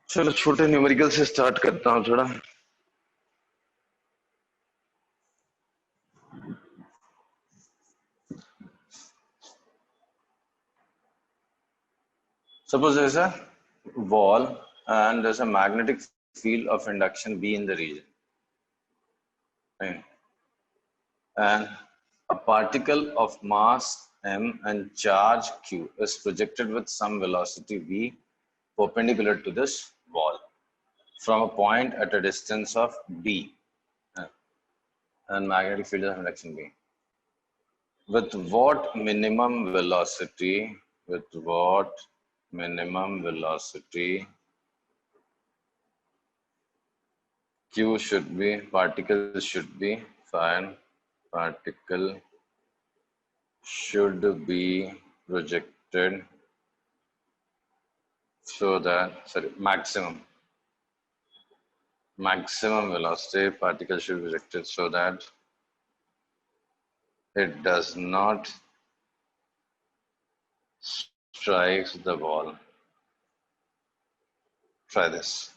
चलो छोटे न्यूमेरिकल से स्टार्ट करता हूँ थोड़ा। Suppose there's a wall and there's a magnetic field of induction B in the region, right? And a particle of mass m and charge q is projected with some velocity v perpendicular to this wall from a point at a distance of d, and magnetic field of induction B. With what minimum velocity q should be, particle should be, fine, particle should be projected so that, sorry, maximum velocity particle should be projected so that it does not strike the wall. Try this.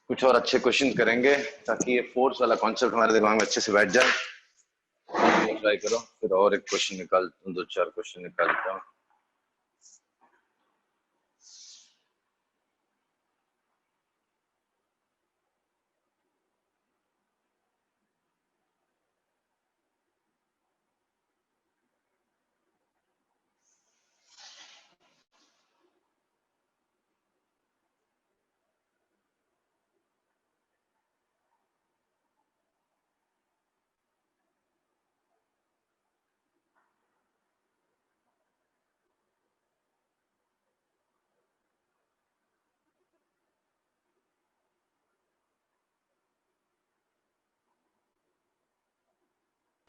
कुछ और अच्छे question करेंगे ताकि ये force वाला concept हमारे दिमाग में अच्छे से बैठ जाए। ट्राई करो, फिर और एक क्वेश्चन निकाल, दो चार क्वेश्चन निकालता हूँ।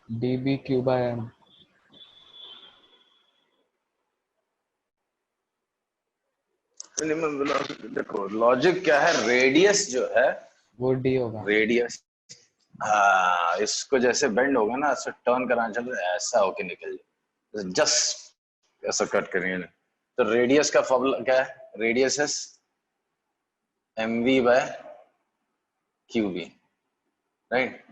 dBq by m। Minimum velocity, देखो लॉजिक क्या है, रेडियस जो है वो d होगा। रेडियस, हाँ, इसको जैसे बेंड होगा ना, ऐसे टर्न कराना चलो ऐसा होके निकल जाए, जस्ट ऐसा कट करेंगे। तो रेडियस का फॉर्मूला क्या है? रेडियस है mv बाय qb, राइट?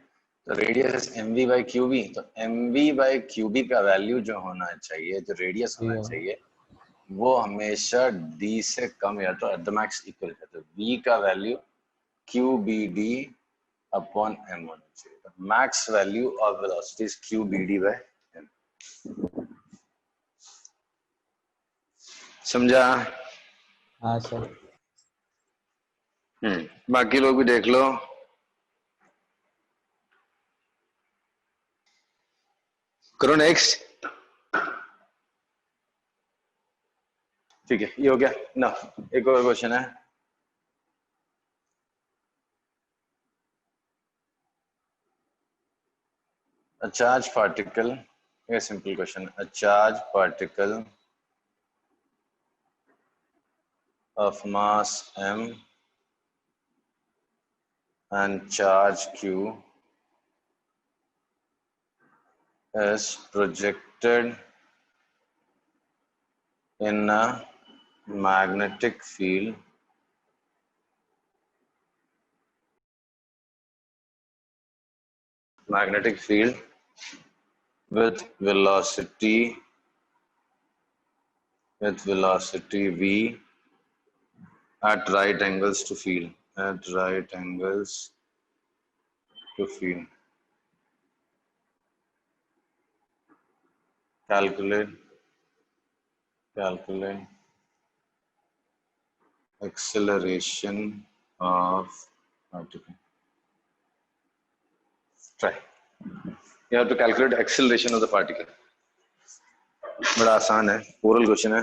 तो रेडियस है mv बाय qb, तो mv बाय qb का वैल्यू जो होना चाहिए, जो रेडियस होना चाहिए, वो हमेशा d से कम या तो एट द मैक्स इक्वल है। तो v का वैल्यू qbd अपॉन m होना चाहिए। तो max value of velocity is qbd by m। समझा? हाँ सर। बाकी लोग भी देख लो। करो नेक्स्ट। ठीक है, ये हो गया ना। एक और क्वेश्चन है, a charged particle, a simple question, a charged particle of mass m and charge q is projected in a magnetic field with velocity v at right angles to field, calculate acceleration of particle. Try. You have to calculate acceleration of the particle. बड़ा आसान है, oral question है।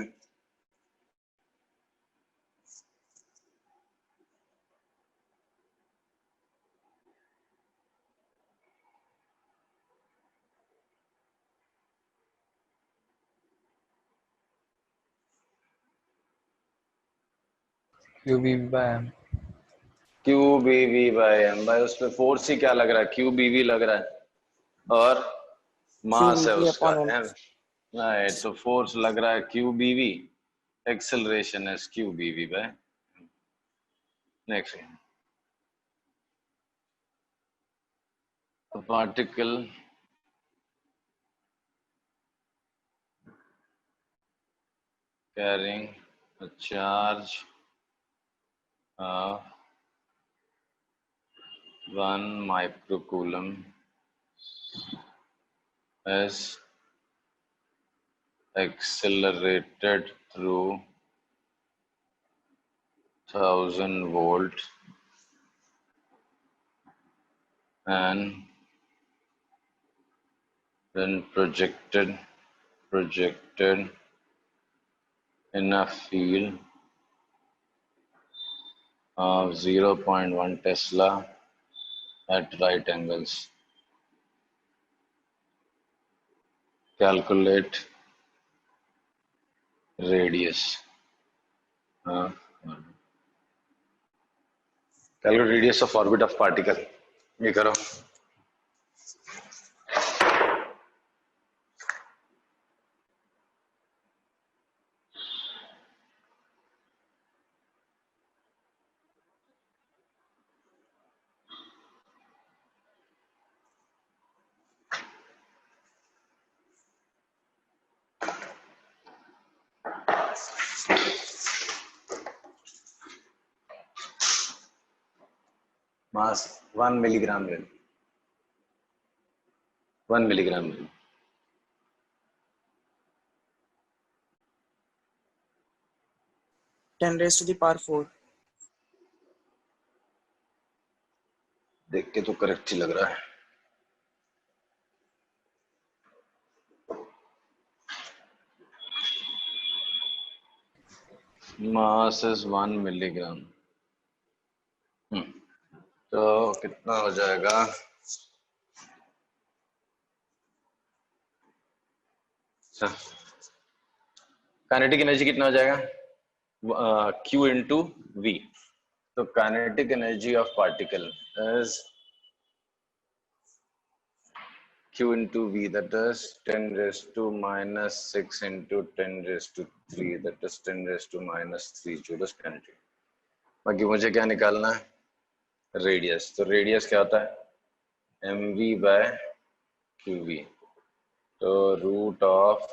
qbb by m। QBV by m, भाई उस पे force ही क्या लग रहा है, QBV लग रहा है, और मास है उसका m, नहीं तो फोर्स लग रहा है QBV, एक्सेलरेशन है QBV by. Next, a particle carrying a charge of 1 microcoulomb is accelerated through 1000 volt and then projected in a field of 0.1 Tesla at right angles. Calculate radius. Calculate radius of orbit of particle. ये करो. Mass 1 milligram ले. 1 milligram ले. Ten raise to the power 4. देख के तो correct ही लग रहा है. Mass is 1 milligram. तो कितना हो जाएगा? काइनेटिक एनर्जी कितना हो जाएगा? Q into V. तो kinetic energy of particle is Q into V, that is 10 raised to minus 6 into 10 raised to 3, that is 10 raised to minus 3 joules kinetic. बाकी मुझे क्या निकालना है? रेडियस. तो रेडियस क्या होता है? mv by qv. तो root of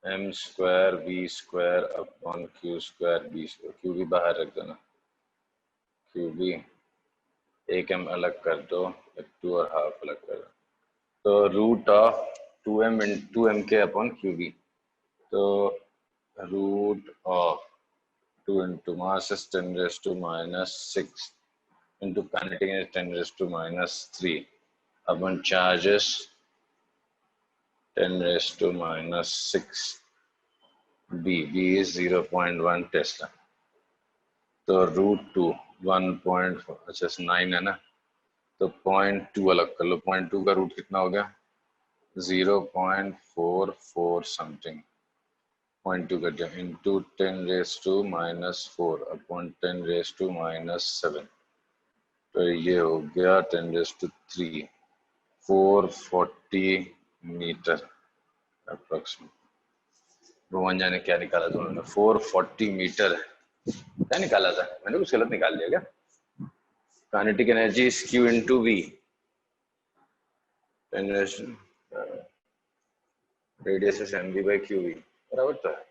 m square v square upon q square b square. qv बाहर रख देना. qv एक m अलग कर दो, 2 और हाफ अलग कर दो. तो root of 2m into 2mk upon qv. तो root of 2 into mass is 10 raised to minus 6 into kinetic is 10 raised to minus 3 upon charges 10 raised to minus 6. B is 0.1 Tesla. तो रूट 2 1.4, अच्छा 9 है ना, तो 0.2 अलग कर लो. 0.2 का रूट कितना हो गया? 0.44 समथिंग. 0.2 कर दिया into 10 raised to minus 4 upon 10 raised to minus 7. तो ये हो गया 10 raised to 3, 440 मीटर अप्रोक्सीमेट. भगवान जाने क्या निकाला था उन्होंने. 440 मीटर क्या निकाला था? मैंने कुछ गलत निकाल दिया क्या? Kinetic energy is Q into V. Radius is mv by qv. बराबर तो है.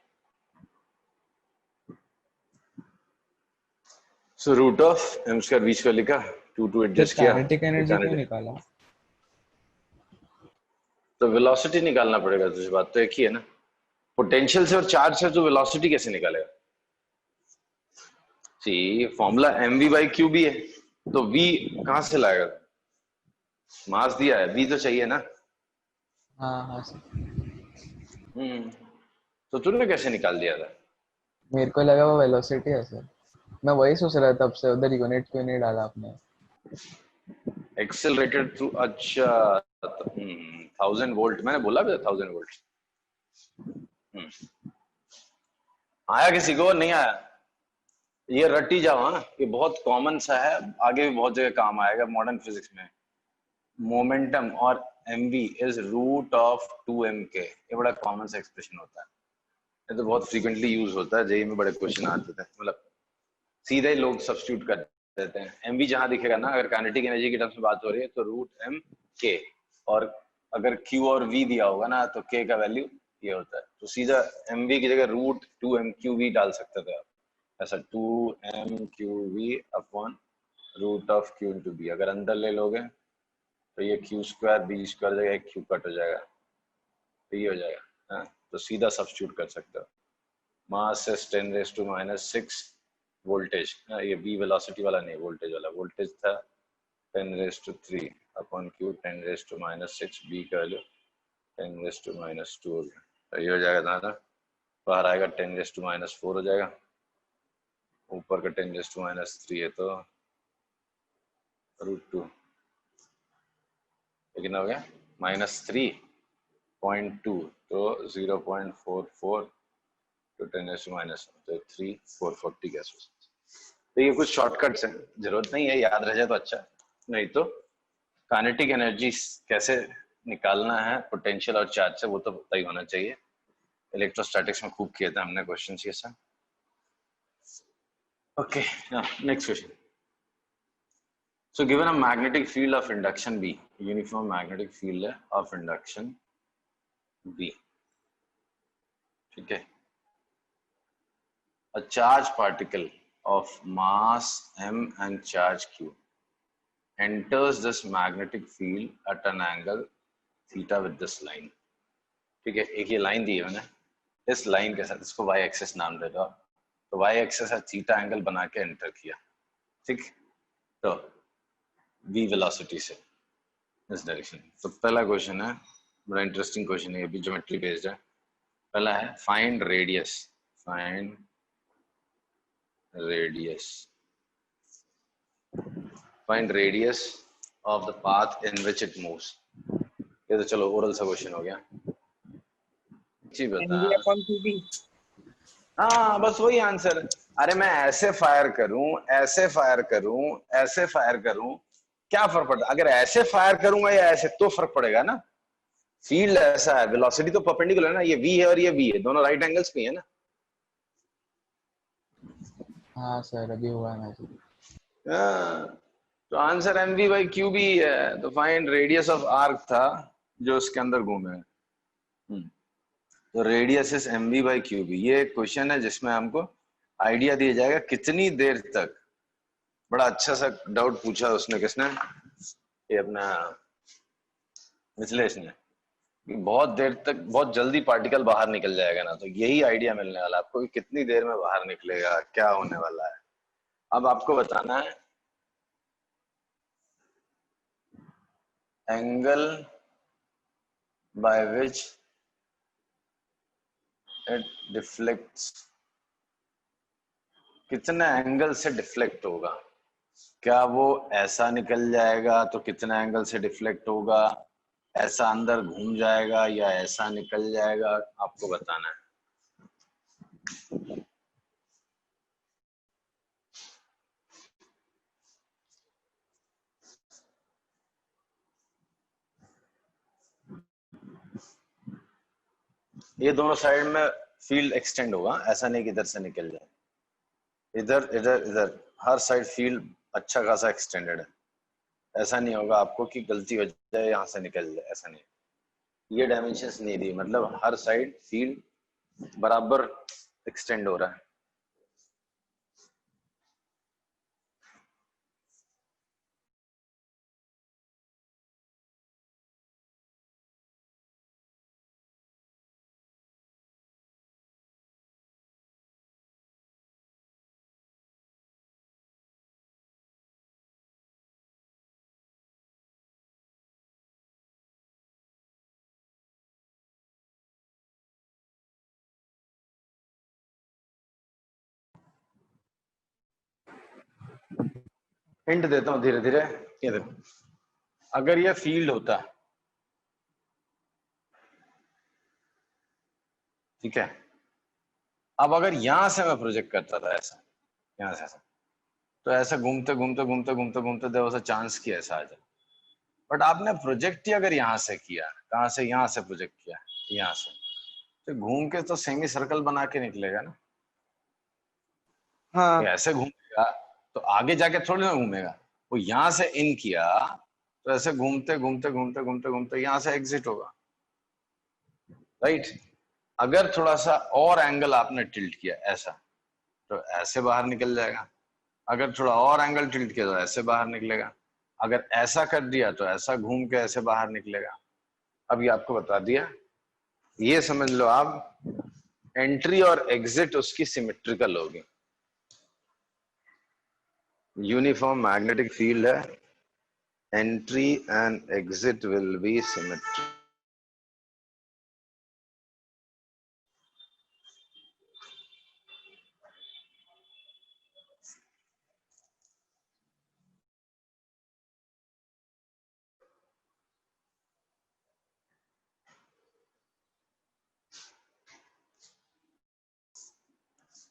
So root of m square v square लिखा, 2 एडजस्ट किया. काइनेटिक एनर्जी क्यों निकाला? तो वेलोसिटी निकालना पड़ेगा. तो बात तो एक ही है ना. पोटेंशियल से और चार्ज से तो वेलोसिटी कैसे निकालेगा? सी फॉर्मूला mv by qb है. तो v कहां से लाएगा? मास दिया है, v तो चाहिए ना. हाँ सर. तो तूने कैसे निकाल दिया था? मेरे को लगा वो वेलोसिटी है सर. मैं वही सोच रहा था, तब से उधर यूनिट क्यों नहीं डाला आपने? Accelerated through. अच्छा 1000 वोल्ट. मैंने बोला भी 1000 वोल्ट. आया किसी को? नहीं आया? ये रटी जाओ. हाँ, ये बहुत कॉमन सा है, आगे भी बहुत जगह काम आएगा मॉडर्न फिजिक्स में. मोमेंटम और mv is root of 2mk. ये बड़ा कॉमन सा एक्सप्रेशन होता है. ये तो बहुत फ्रीक्वेंटली यूज होता है. जेई में बड़े क्वेश्चन आते थे. मतलब सीधे ही लोग सब्स्टिट्यूट कर देते हैं। mv जहां दिखेगा ना, अगर काइनेटिक एनर्जी की टर्म्स में बात हो रही है तो रूट एम के, और अगर q और v दिया होगा ना तो k का वैल्यू ये होता है, तो सीधा mv की जगह रूट 2mqv डाल सकते थे आप, ऐसा 2mqv upon root of q into B. अगर अंदर ले लोगे तो ये q स्क्वायर बी स्क्वायर जगह एक q कट हो जाएगा, तो ये हो जाएगा। हाँ, तो सीधा सब्स्टिट्यूट कर सकते हो। मास इज 10⁻⁻⁶ वोल्टेज, ये बी वेलोसिटी वाला नहीं, वोल्टेज वाला, वोल्टेज था 10⁻³ अपॉन q 10⁻⁻⁶, बी का वैल्यू 10⁻⁻² हो गया, तो ये हो जाएगा दादा, बाहर आएगा 10⁻⁴ हो जाएगा, ऊपर का 10⁻³ है तो √2, लेकिन हो गया -3.2, तो 0.44 तो 10⁻⁻, तो 3 440 गैस। तो ये कुछ शॉर्टकट्स हैं, जरूरत नहीं है, याद रह जाए तो अच्छा, नहीं तो काइनेटिक एनर्जी कैसे निकालना है पोटेंशियल और चार्ज से वो तो पता ही होना चाहिए। इलेक्ट्रोस्टैटिक्स में खूब किए थे हमने क्वेश्चन ये सब। Okay, next question. So given a magnetic field of induction B, uniform magnetic field of induction B, ठीक है, a charged particle of mass m and charge q enters this magnetic field at an angle theta with this line, ठीक है, एक ये line दी है मैंने, इस line के साथ इसको y एक्सिस नाम दे दो, तो y एक्सिस है थीटा एंगल बना के एंटर किया, ठीक, तो v वेलोसिटी से इस डायरेक्शन। तो पहला क्वेश्चन है, बड़ा इंटरेस्टिंग क्वेश्चन है, ये भी ज्योमेट्री बेस्ड है। पहला है find radius, find radius, find radius of the path in which it moves. ये तो चलो ओरल सा क्वेश्चन हो गया, जी बता। हाँ बस वही आंसर। अरे मैं ऐसे फायर करूं, ऐसे फायर करूं, ऐसे फायर करूं, क्या फर्क पड़ता? अगर ऐसे फायर करूंगा या ऐसे तो फर्क पड़ेगा ना। फील्ड ऐसा है, वेलोसिटी तो परपेंडिकुलर है ना, ये v है और ये v है, दोनों राइट एंगल्स पे है ना। हाँ सर, अभी हुआ मैजिक। तो आंसर mv बाई क्यू भी है, तो फाइंड रेडियस ऑफ आर्क था जो उसके अंदर घूमे। तो radius is mv by Q B. ये क्वेश्चन है जिसमें हमको आइडिया दिया जाएगा कितनी देर तक। बड़ा अच्छा सा डाउट पूछा उसने, किसने, ये अपना मिथिलेश ने, बहुत देर तक, बहुत जल्दी पार्टिकल बाहर निकल जाएगा ना, तो यही आइडिया मिलने वाला आपको कि कितनी देर में बाहर निकलेगा, क्या होने वाला है। अब आपको बताना है angle by which it deflects, कितने एंगल से डिफ्लेक्ट होगा। क्या वो ऐसा निकल जाएगा तो कितना एंगल से डिफ्लेक्ट होगा, ऐसा अंदर घूम जाएगा या ऐसा निकल जाएगा, आपको बताना है। ये दोनों साइड में फील्ड एक्सटेंड होगा, ऐसा नहीं कि इधर से निकल जाए, इधर इधर इधर हर साइड फील्ड अच्छा खासा एक्सटेंडेड है। ऐसा नहीं होगा आपको कि गलती हो जाए यहाँ से निकल जाए, ऐसा नहीं। ये डायमेंशंस नहीं दी, मतलब हर साइड फील्ड बराबर एक्सटेंड हो रहा है। हिंट देता हूँ धीरे धीरे, ये देखो, अगर ये फील्ड होता, ठीक है, अब अगर यहां से मैं प्रोजेक्ट करता था ऐसा, यहां से ऐसा, तो ऐसा घूमते घूमते घूमते घूमते घूमते देयर वाज अ चांस कि ऐसा आ जाए। बट आपने प्रोजेक्ट ही अगर यहाँ से किया, कहाँ से, यहाँ से प्रोजेक्ट किया, यहाँ से, तो घूम के तो सेमी सर्कल बना के निकलेगा ना। हाँ ये ऐसे घूम घूमेगा तो आगे जाके थोड़ी ना घूमेगा, वो यहां से इन किया तो ऐसे घूमते घूमते घूमते घूमते घूमते यहां से एग्जिट होगा, राइट। अगर थोड़ा सा और एंगल आपने टिल्ट किया ऐसा, तो ऐसे बाहर निकल जाएगा। अगर थोड़ा और एंगल टिल्ट किया तो ऐसे बाहर निकलेगा। अगर ऐसा कर दिया तो ऐसा घूम के ऐसे बाहर निकलेगा। अब ये आपको बता दिया, ये समझ लो आप एंट्री और एग्जिट उसकी सिमेट्रिकल होगी। यूनिफॉर्म मैग्नेटिक फील्ड है, entry and exit will be symmetric.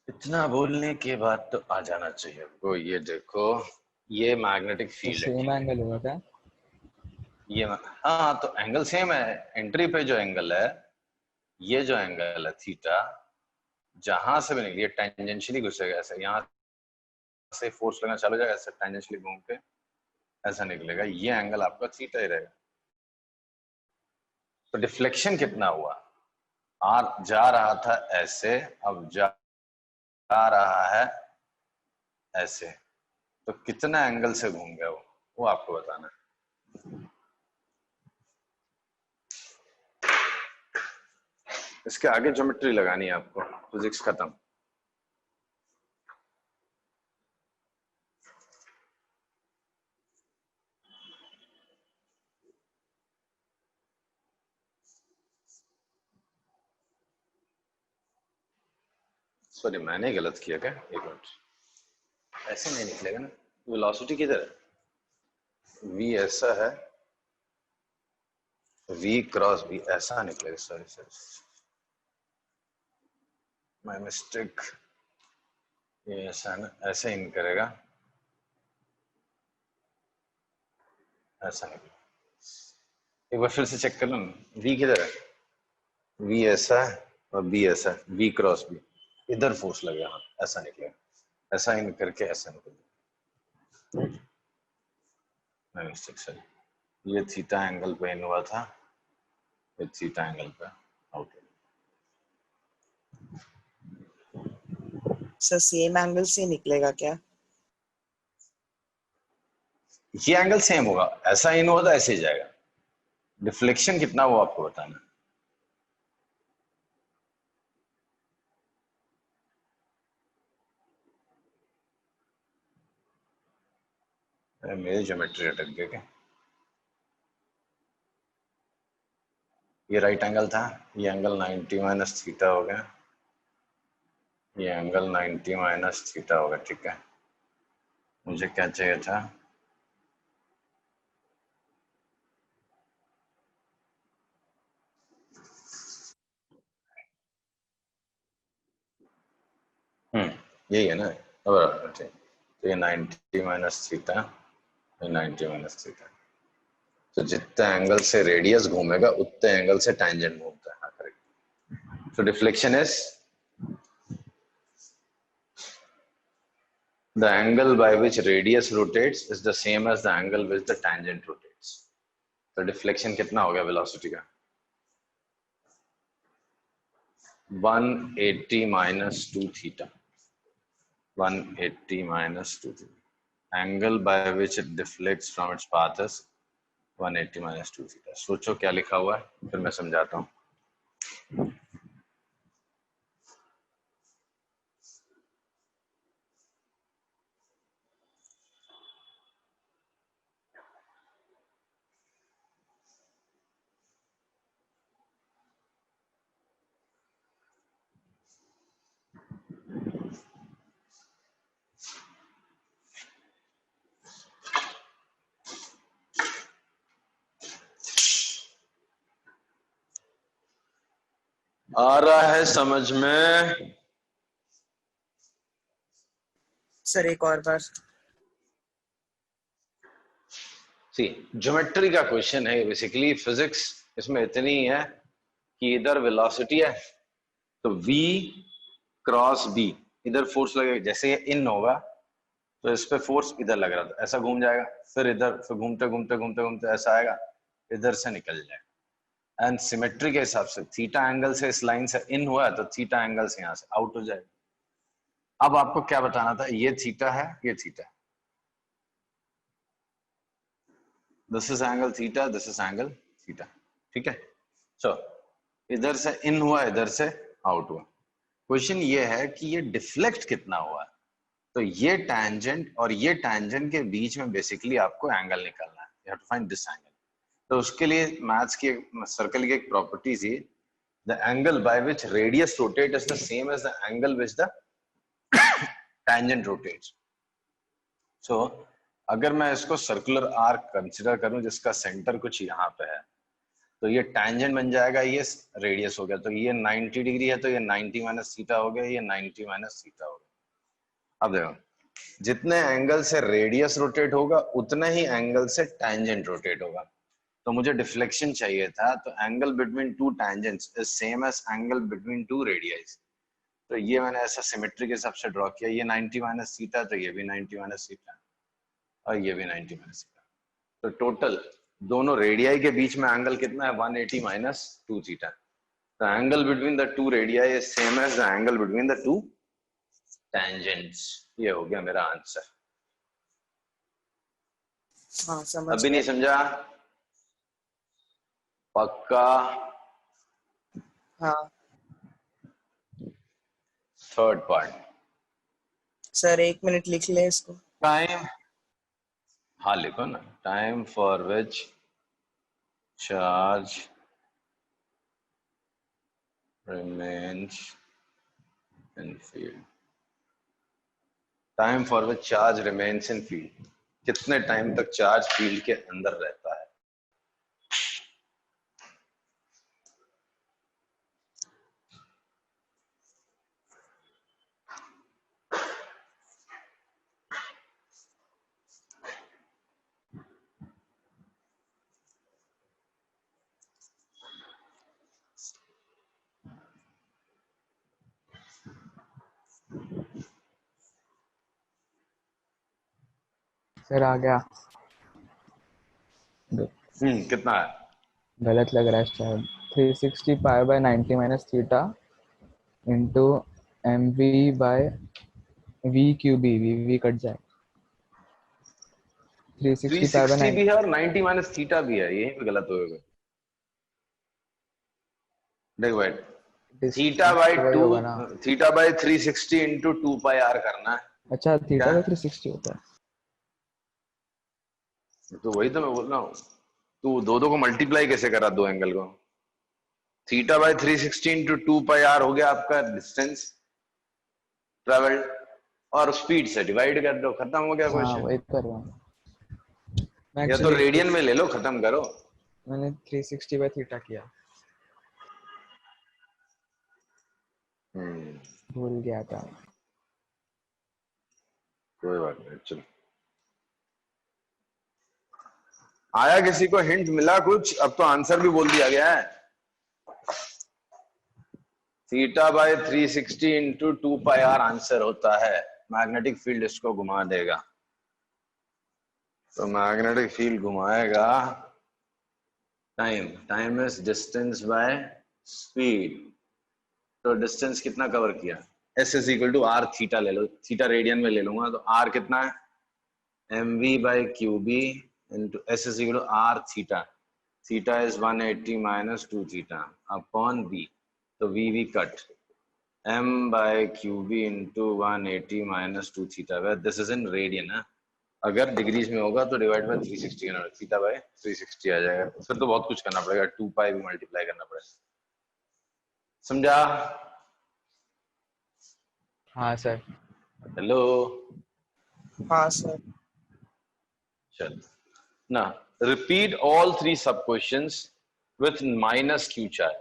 इतना बोलने के बाद तो आ जाना चाहिए आपको। ये देखो, ये मैग्नेटिक तो फील्ड है, सेम ठीक है। एंगल होगा क्या? ये हाँ, तो एंगल सेम है। एंट्री पे जो एंगल है, ये जो एंगल है थीटा, जहां से भी निकली टेंजेंशियली घुसेगा ऐसे, यहाँ से फोर्स लगना चालू हो जाएगा, ऐसे टेंजेंशियली घूम के ऐसा निकलेगा, ये एंगल आपका थीटा ही रहेगा। तो डिफ्लेक्शन कितना हुआ, आर जा रहा था ऐसे, अब जा रहा है ऐसे, तो कितना एंगल से घूम गया वो आपको बताना है। इसके आगे ज्योमेट्री लगानी है आपको, फिजिक्स खत्म। सॉरी, मैंने गलत किया क्या, एक मिनट। ऐसे नहीं निकलेगा ना, वेलोसिटी किधर है, v ऐसा है, v क्रॉस v ऐसा निकलेगा। Sorry sorry, my mistake. ये ऐसा है ना, ऐसे इन करेगा, ऐसा निकलेगा। एक बार फिर से चेक कर लो ना, v किधर है, v ऐसा है और b ऐसा है, v क्रॉस b, इधर फोर्स लगेगा, हाँ ऐसा निकलेगा, ऐसा इन करके ऐसा निकलेगा। My mistake, sorry. ये थीटा एंगल पे इन हुआ था, ये थीटा एंगल पे आउट। सर सेम एंगल से निकलेगा क्या? ये एंगल सेम होगा, ऐसा इन हुआ तो ऐसे ही जाएगा। डिफ्लेक्शन कितना वो आपको बताना है। मेरी ज्योमेट्री अटक गई क्या, ये राइट एंगल था, ये एंगल 90 माइनस थीटा हो गया, ये एंगल 90 माइनस थीटा होगा, ठीक है। मुझे क्या चाहिए था, यही है ना, अब ठीक। तो ये 90 माइनस थीटा, ये 90 माइनस थीटा। तो जितने एंगल से रेडियस घूमेगा उतने एंगल से टैंजेंट घूमता है, हाँ correct. So deflection is the angle by which radius rotates is the same as the angle which the tangent rotates. तो डिफ्लेक्शन कितना हो गया वेलोसिटी का, 180 minus 2 theta, 180 minus 2 theta. Angle by which it deflects from its path is 180 minus 2 theta. सोचो क्या लिखा हुआ है, फिर मैं समझाता हूँ। आ रहा है समझ में? सर एक और बार। सी ज्योमेट्री का क्वेश्चन है बेसिकली, फिजिक्स इसमें इतनी है कि इधर वेलोसिटी है तो v क्रॉस b, इधर फोर्स लगेगा, जैसे ये इन होगा तो इस पे फोर्स इधर लग रहा था, ऐसा घूम जाएगा, फिर इधर, फिर घूमते घूमते घूमते घूमते ऐसा आएगा, इधर से निकल जाएगा। एंड सिमेट्री के हिसाब से थीटा एंगल से इस लाइन से इन हुआ तो थीटा एंगल से यहाँ से आउट हो जाएगा। अब आपको क्या बताना था, ये थीटा है, ये थीटा है, this is angle theta, this is angle theta, ठीक है। सो इधर से इन हुआ, इधर से आउट हुआ। क्वेश्चन ये है कि ये डिफ्लेक्ट कितना हुआ है। तो ये टैंजेंट और ये टैंजेंट के बीच में बेसिकली आपको एंगल निकालना है, you have to find this angle. तो उसके लिए मैथ्स की सर्कल की एक प्रॉपर्टी थी, the angle by which radius rotate is the same as the angle which the tangent rotates. So अगर मैं इसको सर्कुलर आर्क कंसिडर करूं जिसका सेंटर कुछ यहाँ पे है, तो ये टैंजेंट बन जाएगा, ये रेडियस हो गया, तो ये 90 डिग्री है, तो ये 90 माइनस थीटा हो गया, ये 90 माइनस थीटा हो गया। अब देखो, जितने एंगल से रेडियस रोटेट होगा उतने ही एंगल से टैंजेंट रोटेट होगा। तो मुझे डिफ्लेक्शन चाहिए था, तो angle between two tangents is same as angle between two radius. तो ये मैंने ऐसा सिमेट्री के हिसाब से ड्रॉ किया, ये 90 माइनस थीटा, तो ये भी 90 माइनस थीटा, और ये भी 90 माइनस थीटा। तो टोटल दोनों रेडियाई के बीच में एंगल कितना है, 180 माइनस 2 थीटा। तो angle between the two radii is same as the angle between the two tangents. ये हो गया मेरा आंसर। हाँ समझ अभी नहीं गया। समझा? पक्का? हाँ थर्ड पार्ट, सर 1 मिनट लिख ले इसको। टाइम, हाँ लिखो ना, time for which charge remains in field, time for which charge remains in field, कितने टाइम तक चार्ज फील्ड के अंदर रहता है। सर आ गया। कितना है? गलत लग रहा है शायद। 360 pi by 90 minus theta into M V by V Q B, V cut जाए। 360 पाई बाय 360 भी है और 90 माइनस थीटा भी है, यही पे गलत होगा। देख भाई, थीटा बाय वही 2, होगा ना। Theta by 360 into 2 pi R करना है। अच्छा क्या? थीटा का 360 होता है। तो वही तो मैं बोल रहा हूँ, तू दो दो को मल्टीप्लाई कैसे करा, दो एंगल को। Theta by 360 into 2 pi R हो गया आपका डिस्टेंस ट्रेवल्ड, और स्पीड से डिवाइड कर दो, खत्म हो गया हाँ क्वेश्चन। वही कर रहा हूँ मैं या तो एक्चुअली। रेडियन में ले लो, खत्म करो। मैंने 360 बाय थीटा किया, भूल गया था। कोई बात नहीं, चलो। आया किसी को हिंट मिला कुछ? अब तो आंसर भी बोल दिया गया है। Theta by 360 into 2 pi R answer होता है। मैग्नेटिक फील्ड इसको घुमा देगा, तो मैग्नेटिक फील्ड घुमाएगा। Time, time is distance by speed. तो डिस्टेंस कितना कवर किया, S is equal to R theta ले लो, थीटा रेडियन में ले लूंगा, तो आर कितना है, M V by Q B into S is equal to R theta, theta is 180 minus 2 theta upon B, तो V V cut, m by qb into 180 minus 2 theta, where this is in radian है। अगर degrees में होगा तो divide by 360 करना, theta by 360 आ जाएगा। फिर तो बहुत कुछ करना पड़ेगा, 2 पाई भी मल्टीप्लाई करना पड़ेगा। समझा? हाँ सर। हेलो, हाँ सर। चल ना, रिपीट ऑल 3 सब questions with minus q charge.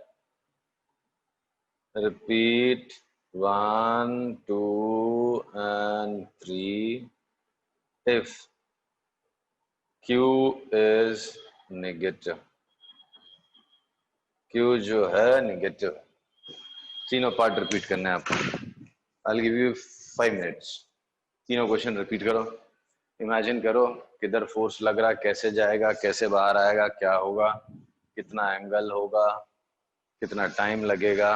Repeat 1, 2 and 3 if q is negative, q जो है नेगेटिव। तीनों पार्ट रिपीट करना है आपको। I'll give you 5 minutes, तीनों क्वेश्चन रिपीट करो। इमेजिन करो किधर फोर्स लग रहा है, कैसे जाएगा, कैसे बाहर आएगा, क्या होगा, कितना एंगल होगा, कितना टाइम लगेगा।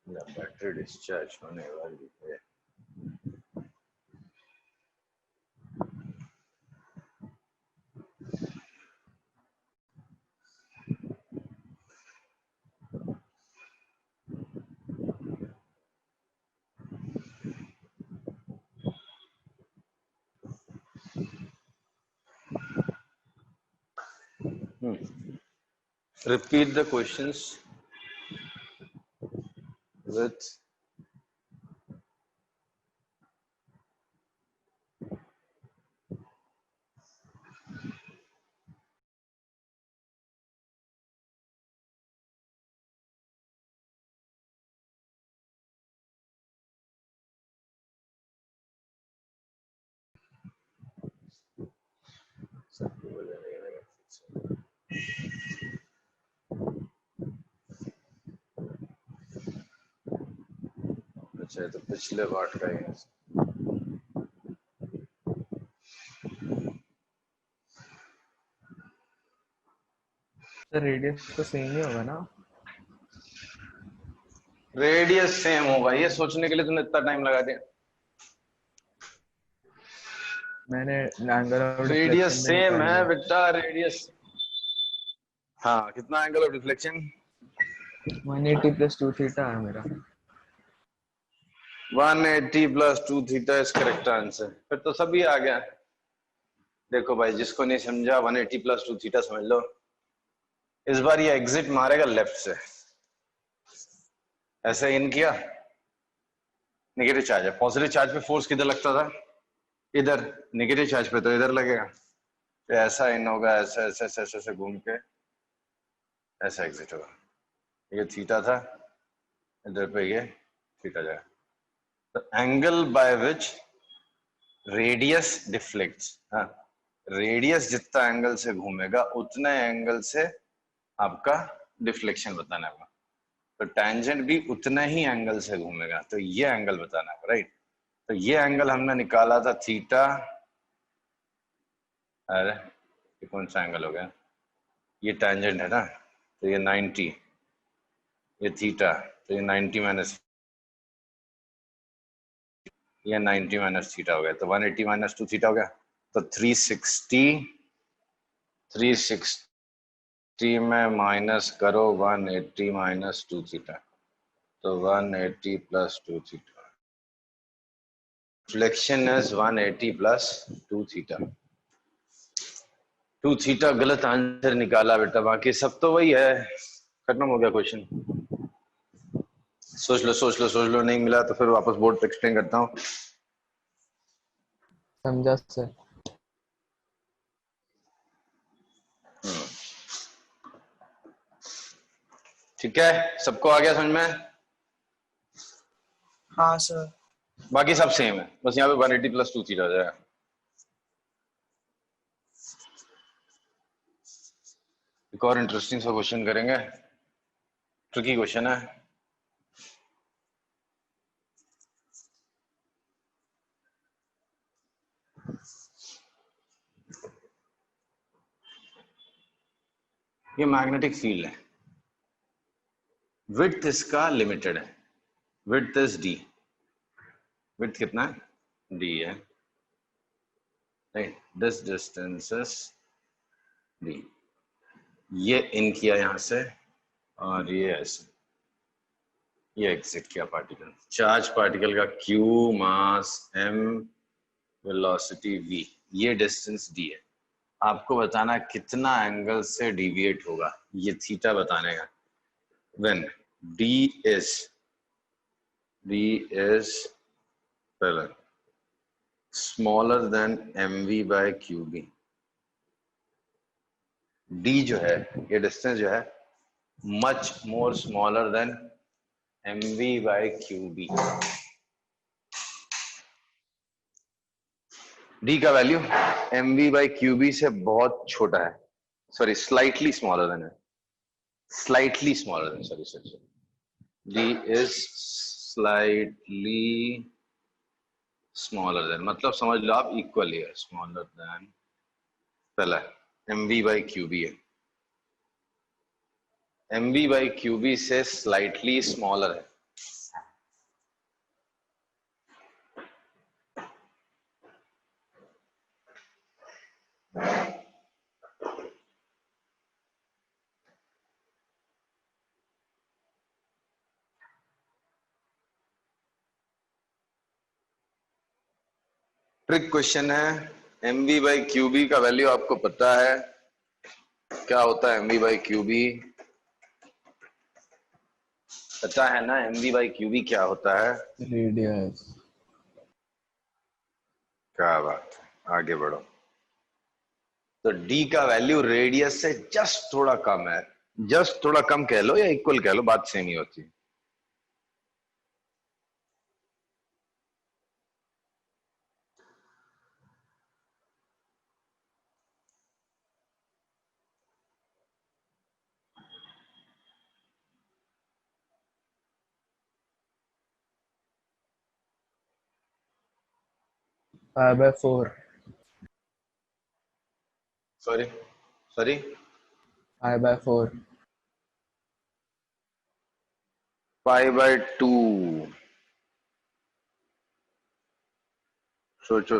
बैटरी डिस्चार्ज होने वाली है। Repeat the questions with अच्छा, तो पिछले पार्ट का ही है। सर रेडियस तो सेम ही होगा ना? रेडियस सेम होगा, ये सोचने के लिए तुमने इतना टाइम लगा दिया। मैंने एंगल ऑफ रेडियस डिफ्लेक्शन भी सेम निकाल है लिया। बेटा, रेडियस। हाँ, कितना angle of deflection? 180 plus 2 theta है मेरा। 180 plus 2 theta is correct answer. फिर तो सभी आ गया। देखो भाई, जिसको नहीं समझा 180 प्लस 2 थीटा समझ लो। इस बार ये एग्जिट मारेगा लेफ्ट से, ऐसे इन किया, नेगेटिव चार्ज है। पॉजिटिव चार्ज पे फोर्स किधर लगता था? इधर। नेगेटिव चार्ज पे तो इधर लगेगा। तो ऐसा इन होगा, ऐसे ऐसे ऐसे ऐसे घूम के ऐसा एग्जिट होगा। ये थीटा था, इधर पे ये थीटा जाएगा। तो angle by which radius deflects, हाँ, रेडियस जितना एंगल से घूमेगा उतने एंगल से आपका डिफ्लेक्शन बताना होगा। तो टैंजेंट भी उतने ही एंगल से घूमेगा, तो ये एंगल बताना है, राइट। तो ये एंगल हमने निकाला था थीटा। अरे ये कौन सा एंगल हो गया? ये टैंजेंट है ना, तो ये 90, ये थीटा, तो ये 90 माइनस, ये 90 माइनस थीटा हो गया। तो 180 माइनस 2 थीटा हो गया। तो 360 में माइनस करो 180 माइनस 2 थीटा, तो 180 plus 2 theta. Reflection is 180 plus 2 theta. 2 theta गलत आंसर निकाला बेटा, बाकी सब तो वही है। खत्म हो गया क्वेश्चन। सोच लो सोच लो सोच लो, नहीं मिला तो फिर वापस बोर्ड पे एक्सप्लेन करता हूँ। समझा सर। ठीक है, सबको आ गया समझ में? हाँ सर। बाकी सब सेम है, बस यहाँ पे 180 प्लस 2 थीटा हो जाएगा। एक और इंटरेस्टिंग सा क्वेश्चन करेंगे, ट्रिकी क्वेश्चन है। ये मैग्नेटिक फील्ड है, विड्थ इसका लिमिटेड है, विड्थ इज डी। विड्थ कितना है? डी है, right. This distance is D. ये इन किया यहां से और ये ऐसे, ये एग्जिट किया पार्टिकल। चार्ज पार्टिकल का Q, mass M, velocity V, ये डिस्टेंस डी है। आपको बताना है कितना एंगल से डिविएट होगा, ये थीटा बताने का। व्हेन d is पहले smaller than mv by qb। d जो है, ये डिस्टेंस जो है, much more smaller than mv by qb। d का वैल्यू mv by qb से बहुत छोटा है, सॉरी स्लाइटली स्मॉलर देन है, slightly smaller than, sorry, d is slightly smaller than, मतलब समझ लो आप इक्वल है, स्मॉलर देन पहला mv by qb है, mv by qb से स्लाइटली स्मॉलर है। ट्रिक क्वेश्चन है, mv by qb का वैल्यू आपको पता है, क्या होता है mv by qb, पता है ना mv by qb क्या होता है? रेडियस। क्या बात है, आगे बढ़ो। तो d का वैल्यू रेडियस से जस्ट थोड़ा कम है, जस्ट थोड़ा कम कह लो या इक्वल कह लो, बात सेम ही होती है। Pi by 4। Sorry pi by 4। Pi by 2। सोचो,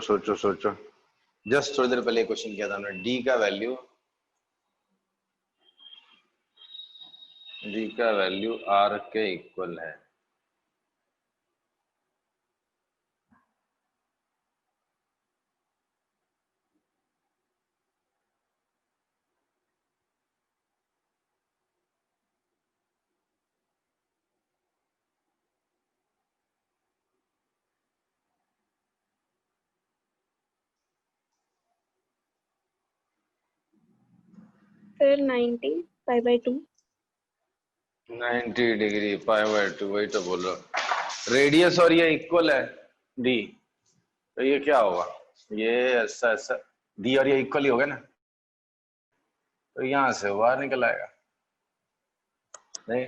जस्ट थोड़ी देर पहले क्वेश्चन किया था हमने, d का वैल्यू r के इक्वल है। फिर 90 pi by 2। 90 degree pi by 2, वही तो बोल रहा हूं। रेडियस और ये इक्वल है d, तो ये क्या होगा, ये ऐसा d और ये इक्वल ही होगा ना, तो यहां से बाहर निकल आएगा नहीं,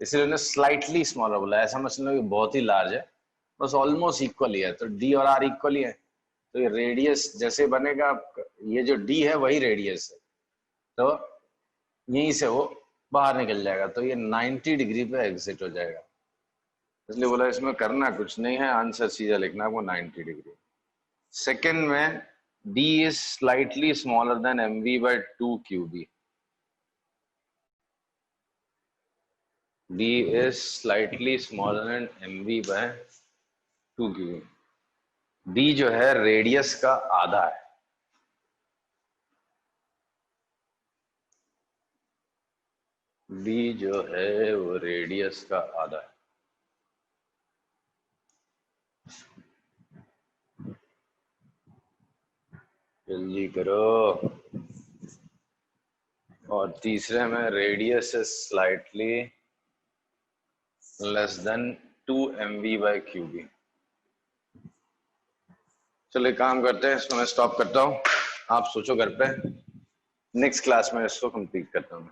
इसलिए उन्होंने स्लाइटली स्मॉलर बोला, ऐसा मतलब कि बहुत ही लार्ज है, बस ऑलमोस्ट इक्वल ही है, तो d और r इक्वल ही है, तो ये रेडियस जैसे बनेगा, ये जो d है वही रेडियस है, तो यहीं से वो बाहर निकल जाएगा, तो ये 90 डिग्री पे एग्जिट हो जाएगा। इसलिए बोला इसमें करना कुछ नहीं है, आंसर सीधा लिखना आपको 90 डिग्री। सेकंड में d is slightly smaller than mv by 2 qb, d is slightly smaller than mv by 2 qb, d जो है रेडियस का आधा है, d जो है वो रेडियस का आधा है। जल्दी करो। और तीसरे में radius is slightly less than 2 mv by qb। चलिए काम करते हैं, इसको मैं स्टॉप करता हूँ, आप सोचो घर पे, नेक्स्ट क्लास में इसको कंप्लीट करता हूँ।